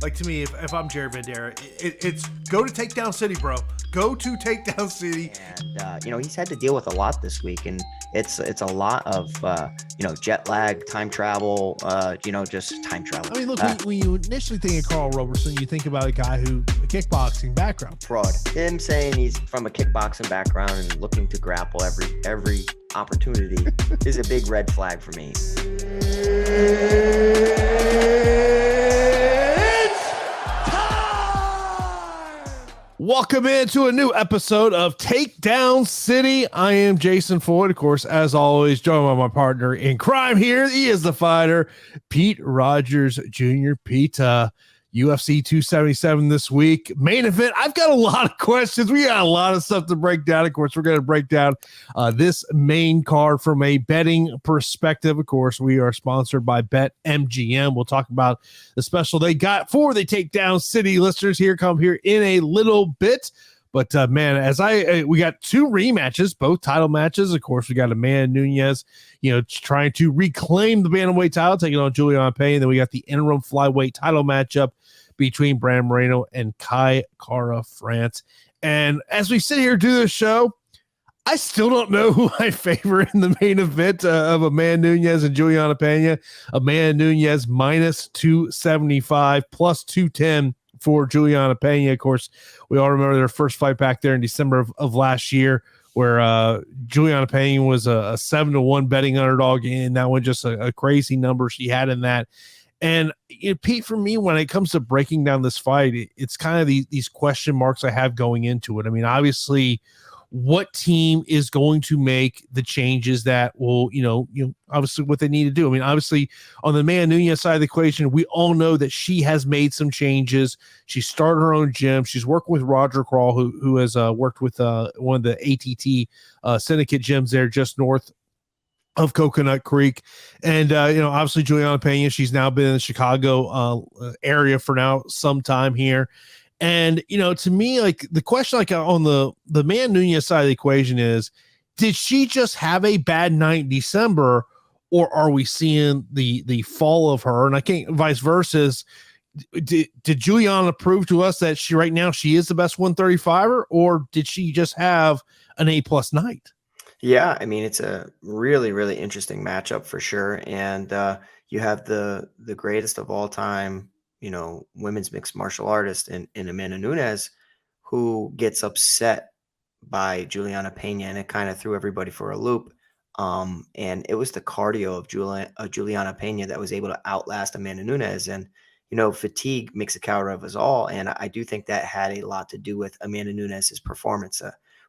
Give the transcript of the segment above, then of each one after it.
Like, to me, if I'm Jared Vanderaa, it's go to Takedown City, bro. Go to Takedown City. And, he's had to deal with a lot this week, and it's a lot of, jet lag, time travel, just time travel. I mean, look, when you initially think of Carl Roberson, you think about a guy who a kickboxing background. Fraud. Him saying he's from a kickboxing background and looking to grapple every opportunity is a big red flag for me. Welcome into a new episode of Takedown City. I am Jason Floyd, of course, as always, joined by my partner in crime here. He is the fighter, Pete Rogers Jr. Pete, UFC 277 this week. Main event. I've got a lot of questions. We got a lot of stuff to break down. Of course, we're going to break down this main card from a betting perspective. Of course, we are sponsored by BetMGM. We'll talk about the special they got for the Takedown City listeners here. Come here in a little bit. But man, as we got two rematches, both title matches. Of course, we got Amanda Nunes, trying to reclaim the bantamweight title, taking on Julianna Pena. Then we got the interim flyweight title matchup between Brandon Moreno and Kai Kara France. And as we sit here do this show, I still don't know who I favor in the main event of Amanda Nunes and Julianna Pena. Amanda Nunes minus 275, plus 210 for Julianna Pena. Of course, we all remember their first fight back there in December of last year, where Julianna Pena was a 7-1 betting underdog, and that one just a crazy number she had in that. And Pete, for me, when it comes to breaking down this fight, it's kind of these question marks I have going into it. I mean, obviously, what team is going to make the changes that will, obviously what they need to do. I mean, obviously, on the Amanda Nunes side of the equation, we all know that she has made some changes. She started her own gym. She's working with Roger Crawl, who has worked with one of the ATT syndicate gyms there just north of Coconut Creek. And, obviously Julianna Pena, she's now been in the Chicago area for now some time here. And, to me, like the question, like on the Amanda Nunes side of the equation is, did she just have a bad night in December, or are we seeing the fall of her? And I can't, vice versa. Did Julianna prove to us that she is the best 135er, or did she just have an A+ night? Yeah, I mean, it's a really, really interesting matchup for sure. And you have the greatest of all time, women's mixed martial artist in Amanda Nunes, who gets upset by Julianna Pena, and it kind of threw everybody for a loop. And it was the cardio of Julianna Pena that was able to outlast Amanda Nunes. And, fatigue makes a coward of us all. And I do think that had a lot to do with Amanda Nunes' performance.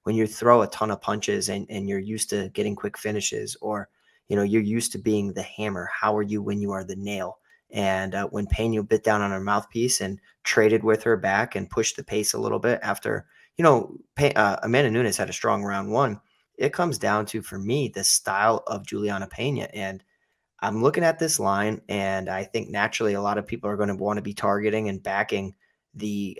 When you throw a ton of punches and you're used to getting quick finishes, or, you're used to being the hammer, how are you when you are the nail? And when Pena bit down on her mouthpiece and traded with her back and pushed the pace a little bit after, Amanda Nunes had a strong round one, it comes down to, for me, the style of Julianna Pena. And I'm looking at this line, and I think naturally a lot of people are going to want to be targeting and backing the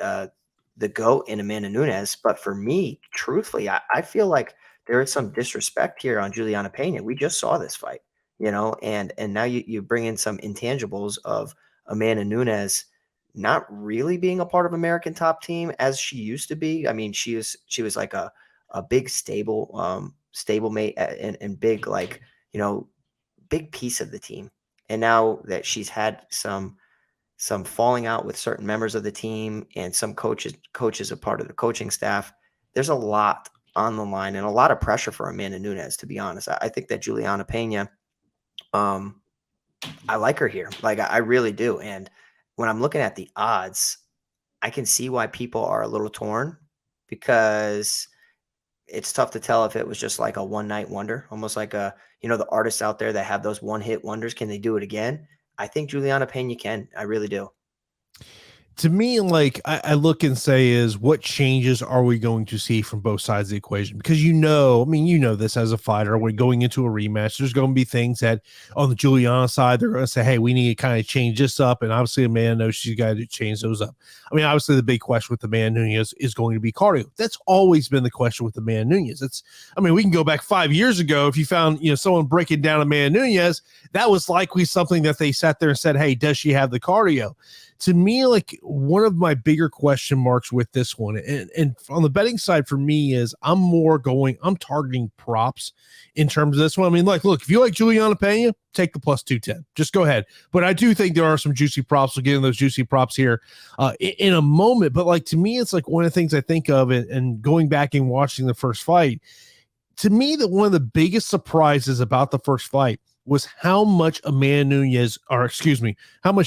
GOAT in Amanda Nunes. But for me, truthfully, I feel like there is some disrespect here on Julianna Pena. We just saw this fight, and now you bring in some intangibles of Amanda Nunes not really being a part of American Top Team as she used to be. I mean, she was like a big stablemate and big, big piece of the team. And now that she's had some falling out with certain members of the team and some coaches a part of the coaching staff, there's a lot on the line and a lot of pressure for Amanda Nunes, to be honest. I think that Julianna Pena, I like her here. Like, I really do. And when I'm looking at the odds, I can see why people are a little torn, because it's tough to tell if it was just like a one-night wonder, almost like the artists out there that have those one-hit wonders. Can they do it again? I think Julianna Pena can. I really do. To me, like I look and say, is what changes are we going to see from both sides of the equation? Because this as a fighter, we're going into a rematch. There's going to be things that on the Julianna side, they're going to say, hey, we need to kind of change this up. And obviously, Amanda knows she's got to change those up. I mean, obviously, the big question with Amanda Nunes is going to be cardio. That's always been the question with Amanda Nunes. We can go back 5 years ago. If you found, someone breaking down Amanda Nunes, that was likely something that they sat there and said, hey, does she have the cardio? To me, like, one of my bigger question marks with this one, and on the betting side for me is I'm targeting props in terms of this one. I mean, like, look, if you like Julianna Pena, take the plus 210. Just go ahead. But I do think there are some juicy props. We'll get into those juicy props here in a moment. But, like, to me, it's like one of the things I think of, and going back and watching the first fight, to me, that one of the biggest surprises about the first fight was how much how much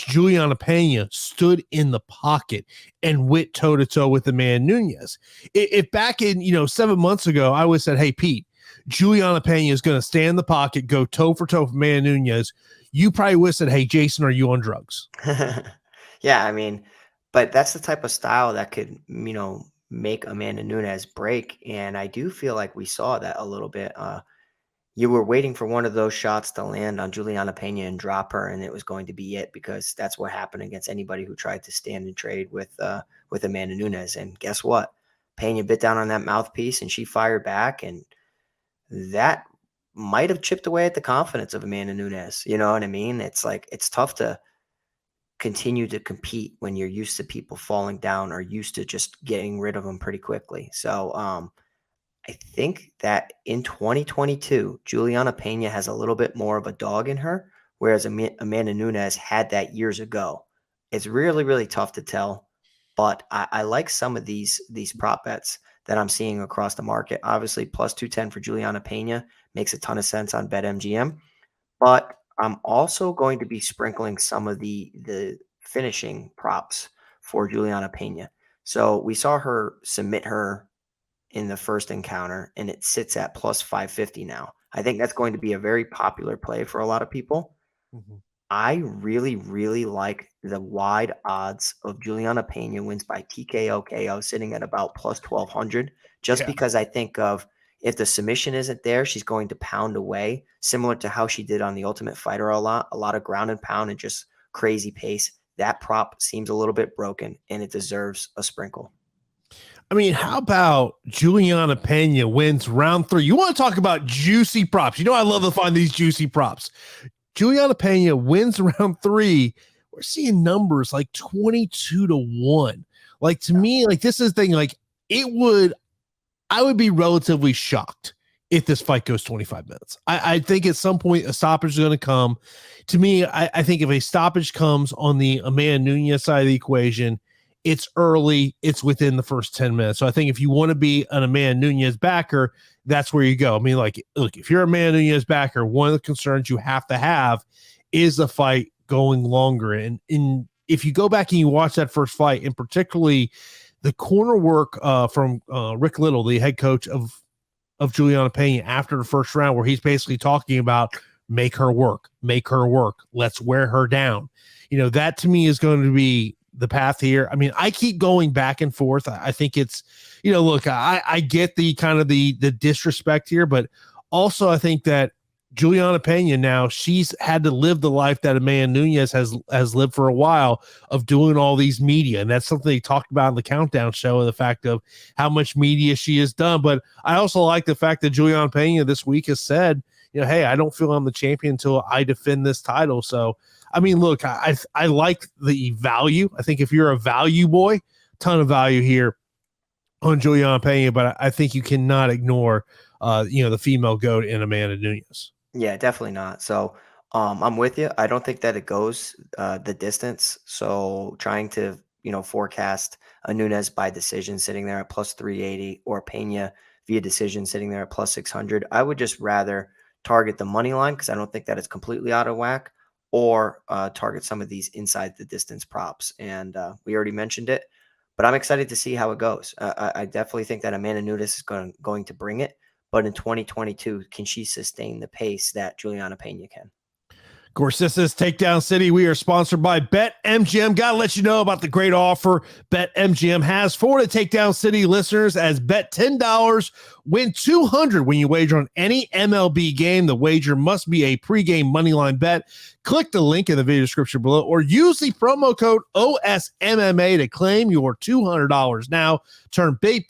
Julianna Pena stood in the pocket and went toe-to-toe with Amanda Nunes. If back in, 7 months ago, I would have said, hey, Pete, Julianna Pena is going to stand in the pocket, go toe-for-toe with Amanda Nunes, you probably would have said, hey, Jason, are you on drugs? Yeah, I mean, but that's the type of style that could, make Amanda Nunes break, and I do feel like we saw that a little bit. You were waiting for one of those shots to land on Julianna Pena and drop her, and it was going to be it, because that's what happened against anybody who tried to stand and trade with Amanda Nunes. And guess what? Pena bit down on that mouthpiece, and she fired back, and that might have chipped away at the confidence of Amanda Nunes. You know what I mean? It's like, it's tough to continue to compete when you're used to people falling down or used to just getting rid of them pretty quickly. So, I think that in 2022, Julianna Pena has a little bit more of a dog in her, whereas Amanda Nunes had that years ago. It's really, really tough to tell, but I like some of these prop bets that I'm seeing across the market. Obviously, plus 210 for Julianna Pena makes a ton of sense on BetMGM, but I'm also going to be sprinkling some of the finishing props for Julianna Pena. So we saw her submit her in the first encounter, and it sits at plus 550 now. I think that's going to be a very popular play for a lot of people. Mm-hmm. I really, really like the wide odds of Julianna Pena wins by TKO KO sitting at about plus 1200, just because I think of, if the submission isn't there, she's going to pound away, similar to how she did on The Ultimate Fighter a lot of ground and pound and just crazy pace. That prop seems a little bit broken, and it deserves a sprinkle. I mean, how about Julianna Pena wins round 3? You want to talk about juicy props? I love to find these juicy props. Julianna Pena wins round 3. We're seeing numbers like 22-1. Like, to me, like, this is the thing. Like, I would be relatively shocked if this fight goes 25 minutes. I think at some point a stoppage is going to come. To me, I think if a stoppage comes on the Amanda Nunes side of the equation, it's early, it's within the first 10 minutes. So I think if you want to be an Amanda Nunes backer, that's where you go. I mean, like, look, if you're a Amanda Nunes backer, one of the concerns you have to have is the fight going longer. And if you go back and you watch that first fight, and particularly the corner work from Rick Little, the head coach of Julianna Pena after the first round, where he's basically talking about make her work, let's wear her down. That to me is going to be the path here. I mean, I keep going back and forth. I think it's, look, I get the kind of the disrespect here, but also I think that Julianna Pena now, she's had to live the life that Amanda Nunes has lived for a while, of doing all these media. And that's something they talked about in the Countdown show, the fact of how much media she has done. But I also like the fact that Julianna Pena this week has said, hey, I don't feel I'm the champion until I defend this title. So, I mean, look, I like the value. I think if you're a value boy, ton of value here on Julianna Pena, but I think you cannot ignore, the female GOAT in Amanda Nunes. Yeah, definitely not. So I'm with you. I don't think that it goes the distance. So trying to, forecast a Nunes by decision sitting there at plus 380 or Pena via decision sitting there at plus 600, I would just rather target the money line, because I don't think that it's completely out of whack, or target some of these inside the distance props. And we already mentioned it, but I'm excited to see how it goes. I definitely think that Amanda Nunes is going to bring it. But in 2022, can she sustain the pace that Julianna Pena can? Of course, this is Takedown City. We are sponsored by BetMGM. Got to let you know about the great offer BetMGM has for the Takedown City listeners, as bet $10, win $200 when you wager on any MLB game. The wager must be a pregame moneyline bet. Click the link in the video description below, or use the promo code OSMMA to claim your $200 now. Turn big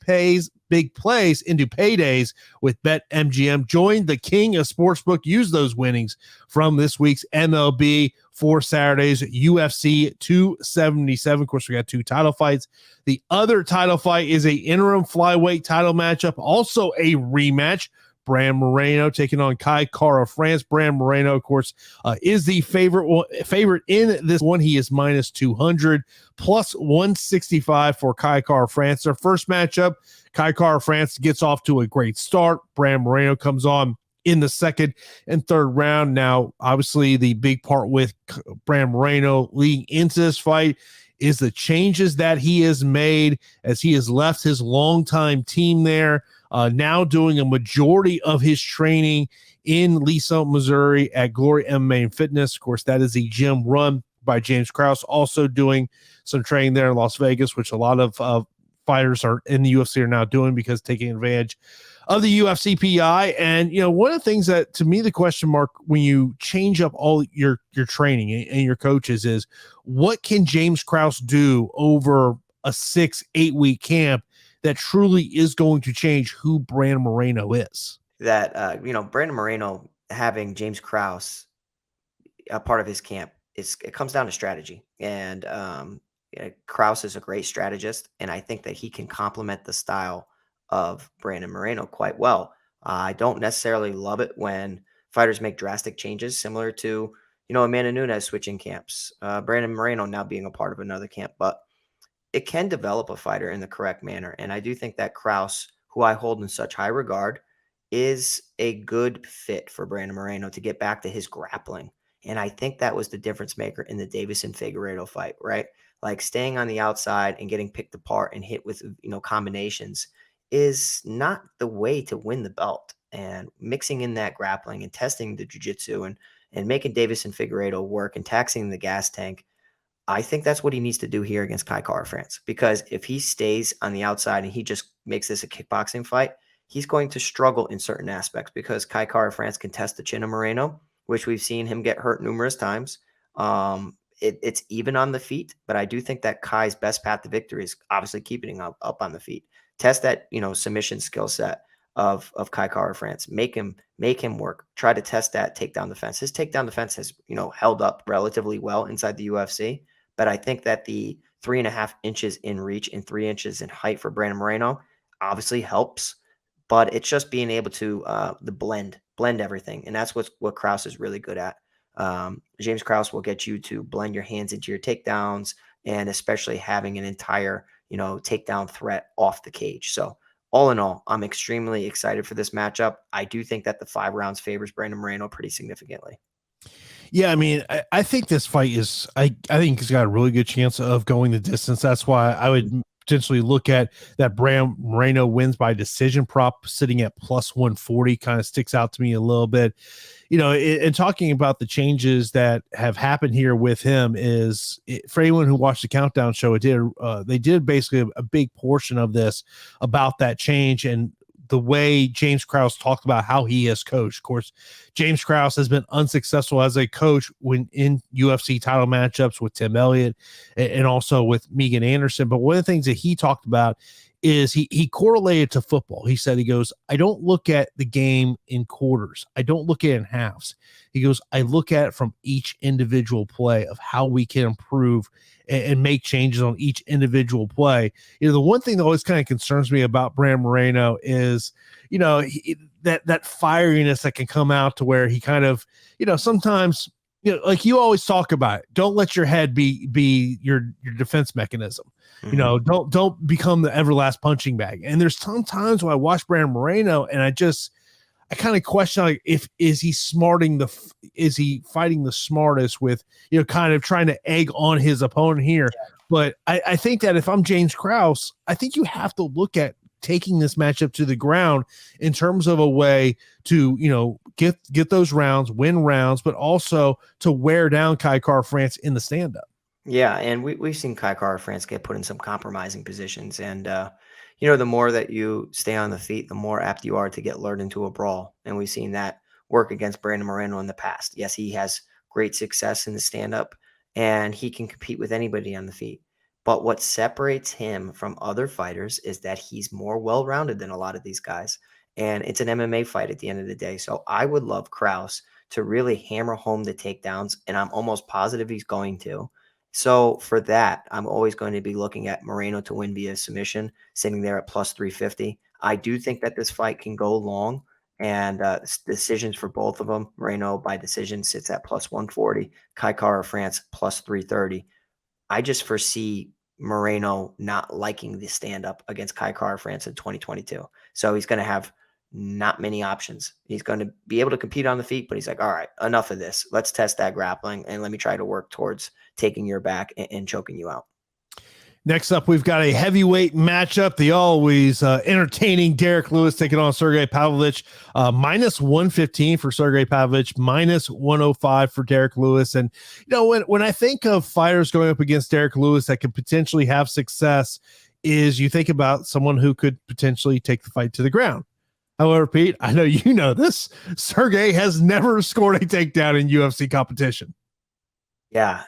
big plays into paydays with BetMGM. Join the king of sportsbook. Use those winnings from this week's MLB for Saturday's UFC 277. Of course, we got 2 title fights. The other title fight is a interim flyweight title matchup, also a rematch. Brand Moreno taking on Kai Kara France. Brand Moreno, of course, is the favorite in this one. He is minus 200, plus 165 for Kai Kara France. Their first matchup, Kai Kara France gets off to a great start. Brand Moreno comes on in the second and third round. Now, obviously, the big part with Brand Moreno leading into this fight is the changes that he has made as he has left his longtime team there. Now doing a majority of his training in Lisa, Missouri at Glory MMA and Fitness. Of course, that is the gym run by James Krause. Also doing some training there in Las Vegas, which a lot of fighters are in the UFC are now doing because taking advantage of the UFC PI. And, one of the things that, to me, the question mark when you change up all your training and your coaches is, what can James Krause do over a 6-8 week camp that truly is going to change who Brand Moreno is? That, Brandon Moreno having James Krause a part of his camp, it comes down to strategy. And Krause is a great strategist, and I think that he can complement the style of Brandon Moreno quite well. I don't necessarily love it when fighters make drastic changes, similar to, Amanda Nunes switching camps, Brandon Moreno now being a part of another camp, but it can develop a fighter in the correct manner. And I do think that Krause, who I hold in such high regard, is a good fit for Brandon Moreno to get back to his grappling. And I think that was the difference maker in the Davison Figueiredo fight, right? Like, staying on the outside and getting picked apart and hit with, combinations is not the way to win the belt. And mixing in that grappling and testing the jiu-jitsu and making Davison Figueiredo work and taxing the gas tank, I think that's what he needs to do here against Kai Kara France. Because if he stays on the outside and he just makes this a kickboxing fight, he's going to struggle in certain aspects, because Kai Kara France can test the chin of Moreno, which we've seen him get hurt numerous times. It's even on the feet, but I do think that Kai's best path to victory is obviously keeping him up on the feet. Test that, submission skill set of Kai Kara France. Make him work. Try to test that takedown defense. His takedown defense has, held up relatively well inside the UFC, but I think that the 3.5 inches in reach and 3 inches in height for Brandon Moreno obviously helps, but it's just being able to blend everything, and that's what Krause is really good at. James Krause will get you to blend your hands into your takedowns, and especially having an entire, takedown threat off the cage. So all in all, I'm extremely excited for this matchup. I do think that the 5 rounds favors Brandon Moreno pretty significantly. Yeah, I mean, I think this fight is, I think he's got a really good chance of going the distance. That's why I would potentially look at that Brand Moreno wins by decision prop sitting at plus 140. Kind of sticks out to me a little bit. And talking about the changes that have happened here with him is, for anyone who watched the Countdown show, they did basically a big portion of this about that change and the way James Krause talked about how he has coached. Of course, James Krause has been unsuccessful as a coach when in UFC title matchups with Tim Elliott and also with Megan Anderson. But one of the things that he talked about is he correlated to football. He said, I don't look at the game in quarters. I don't look at it in halves. He goes, I look at it from each individual play of how we can improve and make changes on each individual play. The one thing that always kind of concerns me about Brand Moreno is, that fieriness that can come out to where he kind of, sometimes, like you always talk about it, don't let your head be your defense mechanism. Mm-hmm. Don't become the everlast punching bag. And there's sometimes when I watch Brand Moreno and I kind of question, like, is he fighting the smartest with, kind of trying to egg on his opponent here. Yeah. But I think that if I'm James Krause, I think you have to look at taking this matchup to the ground in terms of a way to, get those rounds, win rounds, but also to wear down Kai Kara France in the stand-up. Yeah, and we've seen Kai Kara France get put in some compromising positions. And, the more that you stay on the feet, the more apt you are to get lured into a brawl. And we've seen that work against Brandon Moreno in the past. Yes, he has great success in the stand-up, and he can compete with anybody on the feet. But what separates him from other fighters is that he's more well-rounded than a lot of these guys. And it's an MMA fight at the end of the day. So I would love Kraus to really hammer home the takedowns, and I'm almost positive he's going to. So for that, I'm always going to be looking at Moreno to win via submission, sitting there at plus 350. I do think that this fight can go long, and decisions for both of them. Moreno by decision sits at plus 140. Kai Kara France plus 330. I just foresee Moreno not liking the stand-up against Kai Kara France in 2022. So he's going to have not many options. He's going to be able to compete on the feet, but he's like, all right, enough of this. Let's test that grappling, and let me try to work towards taking your back and choking you out. Next up, we've got a heavyweight matchup. The always entertaining Derrick Lewis taking on Sergei Pavlovich. Minus 115 for Sergei Pavlovich, minus 105 for Derrick Lewis. And, you know, when I think of fighters going up against Derrick Lewis that could potentially have success, is you think about someone who could potentially take the fight to the ground. However, Pete, I know you know this. Sergei has never scored a takedown in UFC competition. Yeah,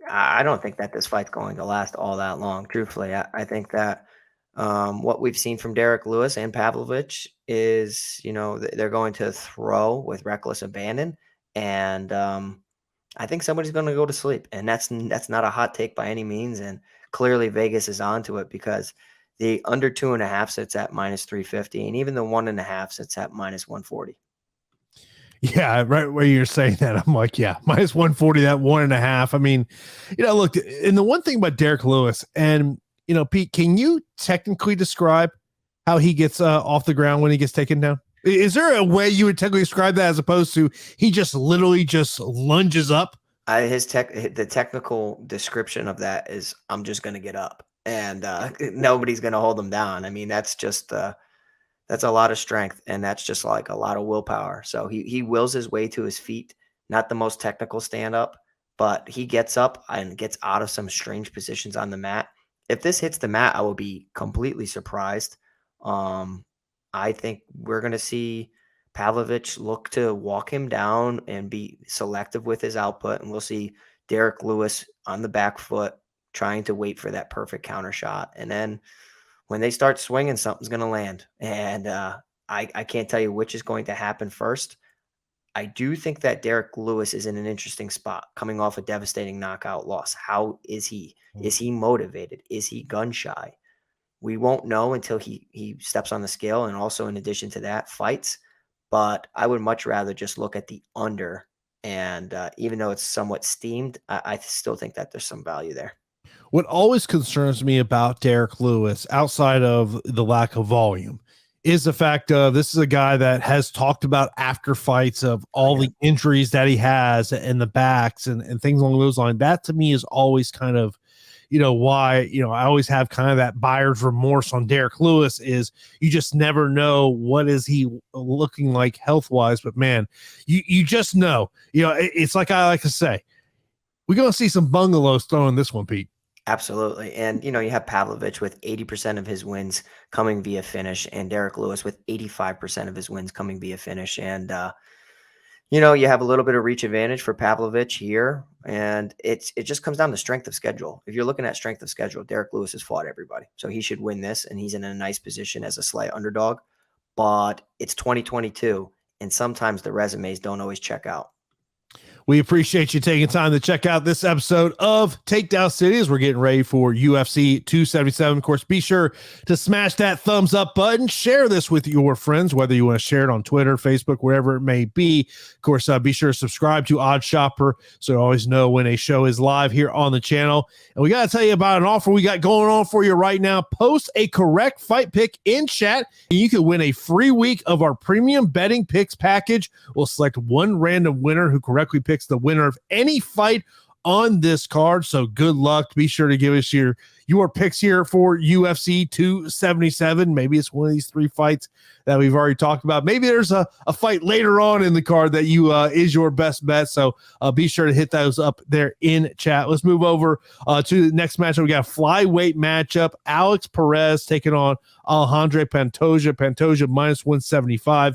I don't think that this fight's going to last all that long. Truthfully, I think that what we've seen from Derrick Lewis and Pavlovich is, you know, they're going to throw with reckless abandon, and I think somebody's going to go to sleep, and that's not a hot take by any means. And clearly, Vegas is onto it because the under 2.5 sits at minus 350, and even the 1.5 sits at minus 140. Yeah, right where you're saying that, I'm like, yeah, minus 140, that 1.5. I mean, you know, look, and the one thing about Derrick Lewis, and, you know, Pete, can you technically describe how he gets off the ground when he gets taken down? Is there a way you would technically describe that as opposed to he just literally just lunges up? The technical description of that is, I'm just going to get up, and nobody's going to hold him down. I mean, that's just that's a lot of strength, and that's just like a lot of willpower. So he wills his way to his feet. Not the most technical stand up, but he gets up and gets out of some strange positions on the mat. If this hits the mat, I will be completely surprised. I think we're going to see Pavlovich look to walk him down and be selective with his output, and we'll see Derrick Lewis on the back foot trying to wait for that perfect counter shot. And then when they start swinging, something's going to land. And I can't tell you which is going to happen first. I do think that Derrick Lewis is in an interesting spot coming off a devastating knockout loss. How is he? Is he motivated? Is he gun shy? We won't know until he steps on the scale, and also in addition to that, fights. But I would much rather just look at the under. And even though it's somewhat steamed, I still think that there's some value there. What always concerns me about Derrick Lewis, outside of the lack of volume, is the fact of this is a guy that has talked about after fights of all the injuries that he has and the backs and things along those lines. That to me is always kind of, you know, why, you know, I always have kind of that buyer's remorse on Derrick Lewis is you just never know what is he looking like health-wise. But man, you just know, you know, it's like I like to say, we're going to see some bungalows thrown in this one, Pete. Absolutely. And, you know, you have Pavlovich with 80% of his wins coming via finish, and Derrick Lewis with 85% of his wins coming via finish. And, you know, you have a little bit of reach advantage for Pavlovich here, and it just comes down to strength of schedule. If you're looking at strength of schedule, Derrick Lewis has fought everybody. So he should win this, and he's in a nice position as a slight underdog. But it's 2022, and sometimes the resumes don't always check out. We appreciate you taking time to check out this episode of Takedown City as we're getting ready for UFC 277. Of course, be sure to smash that thumbs up button. Share this with your friends, whether you want to share it on Twitter, Facebook, wherever it may be. Of course, be sure to subscribe to Odd Shopper so you always know when a show is live here on the channel. And we got to tell you about an offer we got going on for you right now. Post a correct fight pick in chat, and you can win a free week of our premium betting picks package. We'll select one random winner who correctly picks the winner of any fight on this card. So good luck. Be sure to give us your picks here for UFC 277. Maybe it's one of these 3 fights that we've already talked about. Maybe there's a fight later on in the card that you is your best bet. So be sure to hit those up there in chat. Let's move over to the next matchup. We got a flyweight matchup. Alex Perez taking on Alexandre Pantoja. Pantoja minus 175.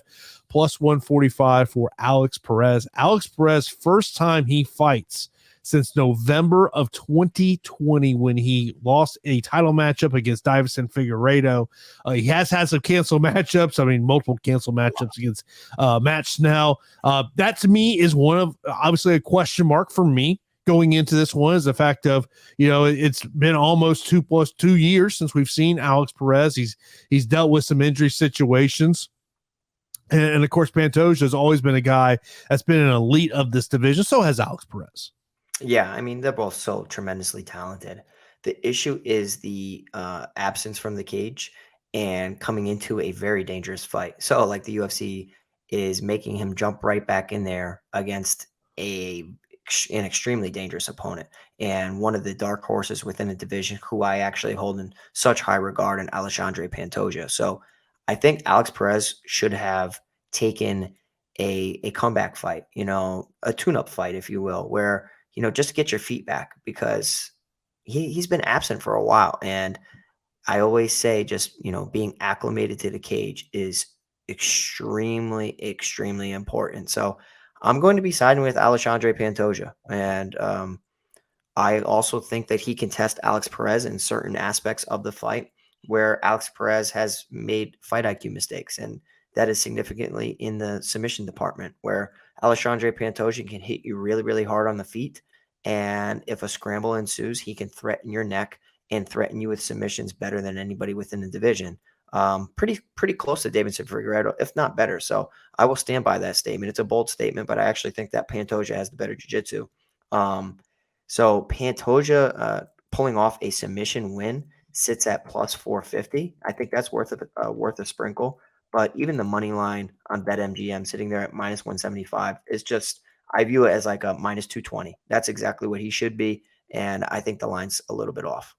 Plus 145 for Alex Perez. Alex Perez, first time he fights since November of 2020 when he lost a title matchup against Davison Figueiredo. He has had some canceled matchups. I mean, multiple canceled matchups against Matt Snell. That to me is one of obviously a question mark for me going into this one, is the fact of, it's been almost 2 years since we've seen Alex Perez. He's dealt with some injury situations. And of course, Pantoja has always been a guy that's been an elite of this division. So has Alex Perez. Yeah, I mean, they're both so tremendously talented. The issue is the absence from the cage and coming into a very dangerous fight. So, like, the UFC is making him jump right back in there against an extremely dangerous opponent, and one of the dark horses within the division who I actually hold in such high regard, in Alexandre Pantoja. So I think Alex Perez should have taken a comeback fight, a tune-up fight, if you will, where, just to get your feet back, because he's been absent for a while. And I always say, just, being acclimated to the cage is extremely, extremely important. So I'm going to be siding with Alexandre Pantoja. And I also think that he can test Alex Perez in certain aspects of the fight where Alex Perez has made fight IQ mistakes. And that is significantly in the submission department, where Alexandre Pantoja can hit you really, really hard on the feet. And if a scramble ensues, he can threaten your neck and threaten you with submissions better than anybody within the division. Pretty close to Davison Figueiredo, if not better. So I will stand by that statement. It's a bold statement, but I actually think that Pantoja has the better jiu-jitsu. So Pantoja pulling off a submission win sits at plus 450. I think that's worth a sprinkle. But even the money line on BetMGM sitting there at minus 175 is just, I view it as like a minus 220. That's exactly what he should be. And I think the line's a little bit off.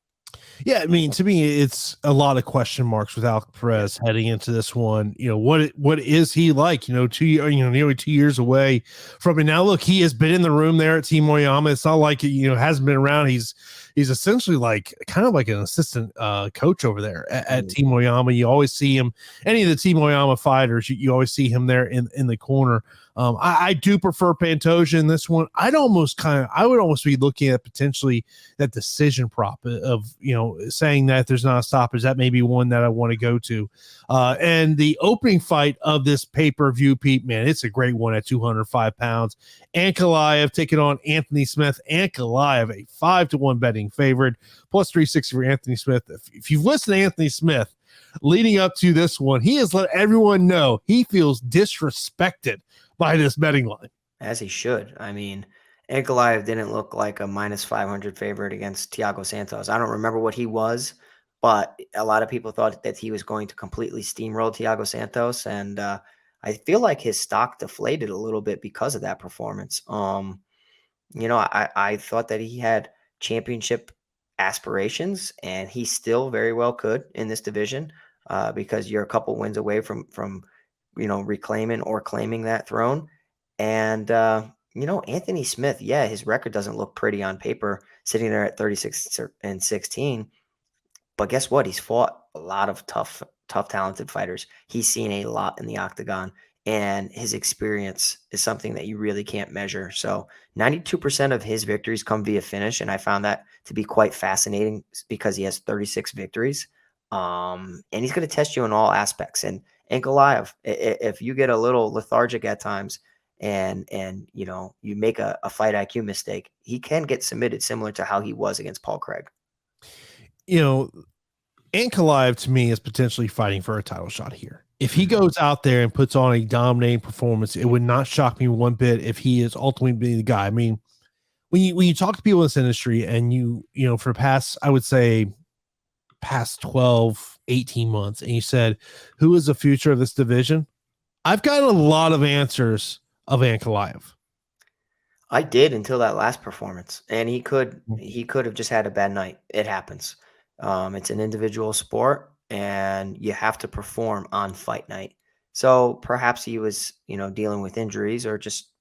Yeah, I mean, to me, it's a lot of question marks with Alex Perez heading into this one. What is he like? Nearly 2 years away from it. Now, look, he has been in the room there at Team Oyama. It's not like hasn't been around. He's essentially like kind of like an assistant coach over there at Team Oyama. You always see him. Any of the Team Oyama fighters, you always see him there in the corner. I do prefer Pantoja in this one. I would almost be looking at potentially that decision prop of, saying that there's not a stoppage. That may be one that I want to go to. And the opening fight of this pay-per-view, Pete, man, it's a great one at 205 pounds. Ankalaev taking on Anthony Smith. Ankalaev, a 5-1 betting favorite, plus 360 for Anthony Smith. If you've listened to Anthony Smith leading up to this one, he has let everyone know he feels disrespected by this betting line. As he should. I mean, Ankalaev didn't look like a minus 500 favorite against Thiago Santos. I don't remember what he was, but a lot of people thought that he was going to completely steamroll Thiago Santos. And I feel like his stock deflated a little bit because of that performance. I thought that he had championship aspirations, and he still very well could in this division because you're a couple wins away from reclaiming or claiming that throne. And, Anthony Smith, his record doesn't look pretty on paper, sitting there at 36-16. But guess what? He's fought a lot of tough, talented fighters. He's seen a lot in the octagon, and his experience is something that you really can't measure. So 92% of his victories come via finish, and I found that to be quite fascinating because he has 36 victories. And he's going to test you in all aspects. And Ankalaev, if you get a little lethargic at times and you make a fight IQ mistake, he can get submitted, similar to how he was against Paul Craig. Ankalaev to me is potentially fighting for a title shot here. If he goes out there and puts on a dominating performance, it would not shock me one bit if he is ultimately the guy. I mean, when you talk to people in this industry and for past 12, 18 months, and you said, who is the future of this division? I've got a lot of answers of Ankalaev. I did until that last performance, and he could have just had a bad night. It happens. It's an individual sport, and you have to perform on fight night. So perhaps he was, dealing with injuries or just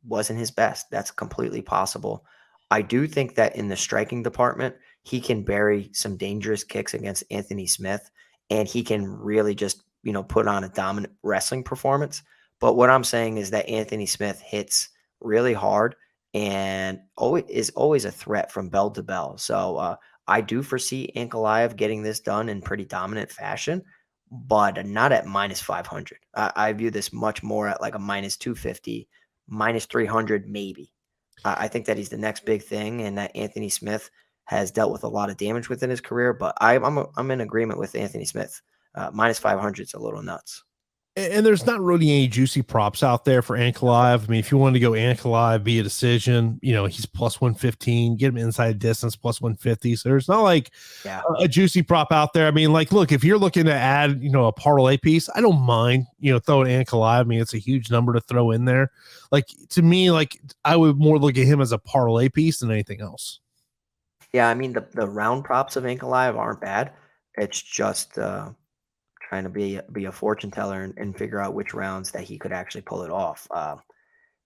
wasn't his best. That's completely possible. I do think that in the striking department, he can bury some dangerous kicks against Anthony Smith, and he can really just, put on a dominant wrestling performance. But what I'm saying is that Anthony Smith hits really hard, and always a threat from bell to bell. So I do foresee Ankalaev getting this done in pretty dominant fashion, but not at minus 500. I view this much more at like a minus 250, minus 300 maybe. I think that he's the next big thing, and that Anthony Smith has dealt with a lot of damage within his career. But I'm in agreement with Anthony Smith. Minus 500 is a little nuts. And there's not really any juicy props out there for Ankalaev. I mean, if you wanted to go Ankalaev via decision, he's plus 115, get him inside distance plus 150. So there's not like a juicy prop out there. I mean, like, look, if you're looking to add, a parlay piece, I don't mind, throwing Ankalaev. I mean, it's a huge number to throw in there. Like, to me, like, I would more look at him as a parlay piece than anything else. Yeah, I mean, the round props of Ankalaev aren't bad. It's just trying to be a fortune teller and figure out which rounds that he could actually pull it off.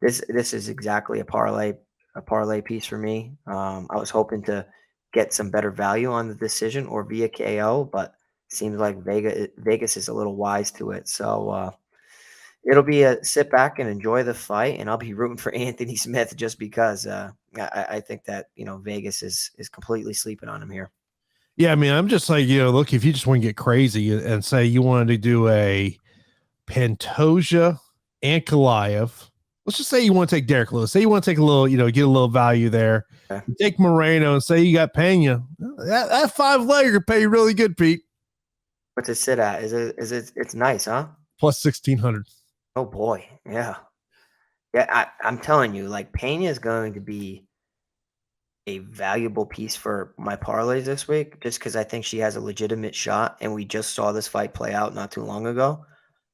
This is exactly a parlay piece for me. I was hoping to get some better value on the decision or via KO, but seems like Vegas is a little wise to it. So it'll be a sit back and enjoy the fight, and I'll be rooting for Anthony Smith just because I think that Vegas is completely sleeping on him here. Yeah, I mean, I'm just like, look, if you just want to get crazy and say you wanted to do a Pantoja Ankalaev, let's just say you want to take Derrick Lewis. Say you want to take a little, get a little value there. Okay. Take Moreno and say you got Pena. That 5-legger pay you really good, Pete. What's it sit at? It's nice, huh? Plus 1,600. Oh boy, yeah. I'm telling you, like, Pena is going to be a valuable piece for my parlays this week, just because I think she has a legitimate shot, and we just saw this fight play out not too long ago.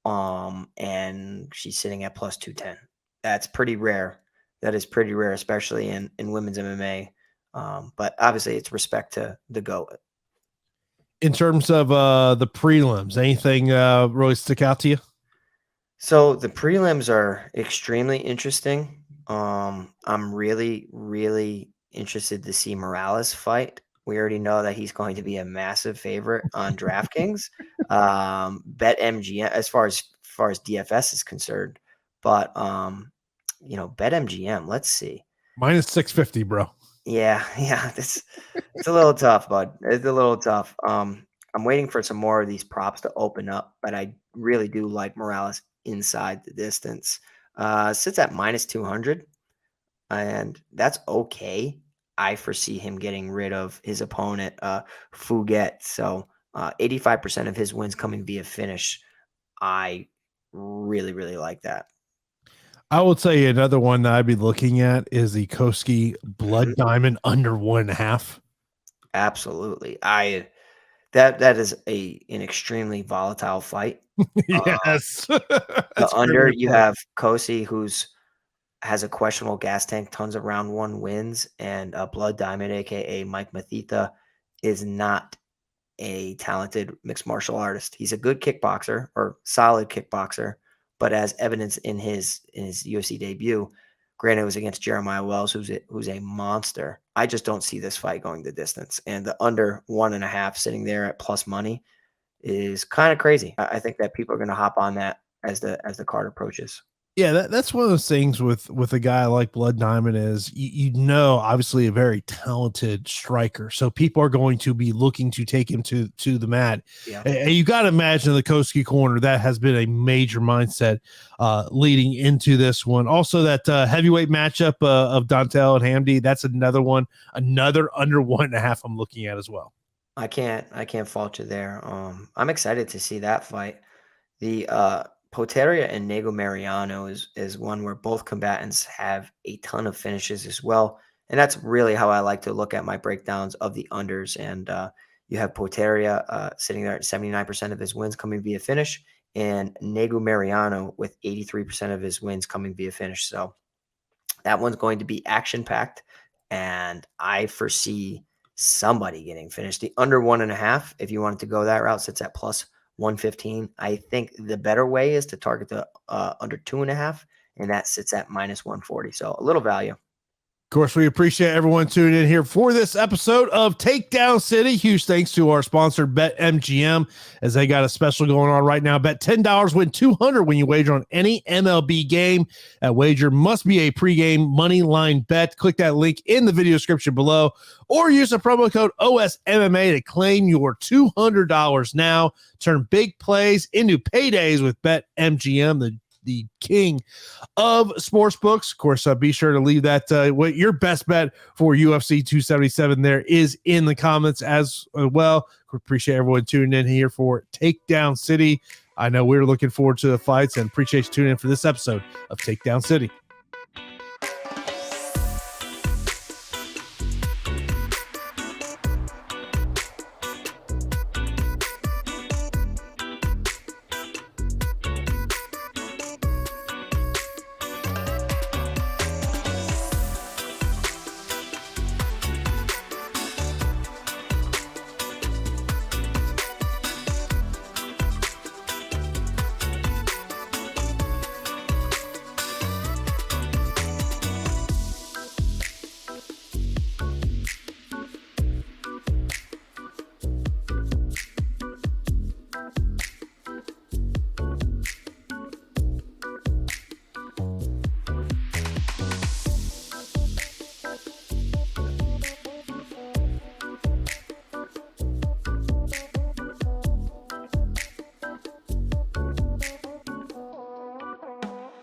And she's sitting at plus 210. That's pretty rare. That is pretty rare, especially in women's MMA. But obviously, it's respect to the GOAT. In terms of the prelims, anything really stick out to you? So the prelims are extremely interesting. I'm really, really interested to see Morales fight. We already know that he's going to be a massive favorite on DraftKings. Bet MGM as far as DFS is concerned, but bet MGM. Let's see. Minus 650, bro. Yeah, it's a little tough, bud. It's a little tough. I'm waiting for some more of these props to open up, but I really do like Morales inside the distance. Sits at minus 200, and that's okay. I foresee him getting rid of his opponent, Fugitt. So 85% of his wins coming via finish. I really, really like that. I will tell you another one that I'd be looking at is the Cosce Blood Diamond under 1.5. Absolutely. That is an extremely volatile fight. Yes. The under, you have Cosce, has a questionable gas tank, tons of round one wins, and Blood Diamond, aka Mike Mathieta, is not a talented mixed martial artist. He's a good kickboxer or solid kickboxer, but as evidence in his UFC debut, granted it was against Jeremiah Wells, who's a monster. I just don't see this fight going the distance, and the under 1.5 sitting there at plus money is kind of crazy. I think that people are going to hop on that as the card approaches. Yeah, that's one of those things with a guy like Blood Diamond is obviously a very talented striker, so people are going to be looking to take him to the mat. Yeah. And you got to imagine the Cosce corner that has been a major mindset leading into this one. Also, that heavyweight matchup of Dantel and Hamdy, that's another one, another under 1.5 I'm looking at as well. I can't fault you there. I'm excited to see that fight. The Poteria and Nego Mariano is one where both combatants have a ton of finishes as well. And that's really how I like to look at my breakdowns of the unders. And you have Poteria sitting there at 79% of his wins coming via finish, and Nego Mariano with 83% of his wins coming via finish. So that one's going to be action-packed, and I foresee somebody getting finished. The under 1.5, if you wanted to go that route, sits at plus 115. I think the better way is to target the under 2.5, and that sits at minus 140. So a little value. course, we appreciate everyone tuning in here for this episode of Takedown City. Huge thanks to our sponsor, BetMGM, as they got a special going on right now. Bet $10, win $200 when you wager on any MLB game. That wager must be a pregame money line bet. Click that link in the video description below, or use the promo code OSMMA to claim your $200 now. Turn big plays into paydays with BetMGM, the king of sports books. Of course, be sure to leave that what your best bet for UFC 277 there is in the comments as well. We appreciate everyone tuning in here for Takedown City. I know we're looking forward to the fights and appreciate you tuning in for this episode of Takedown City.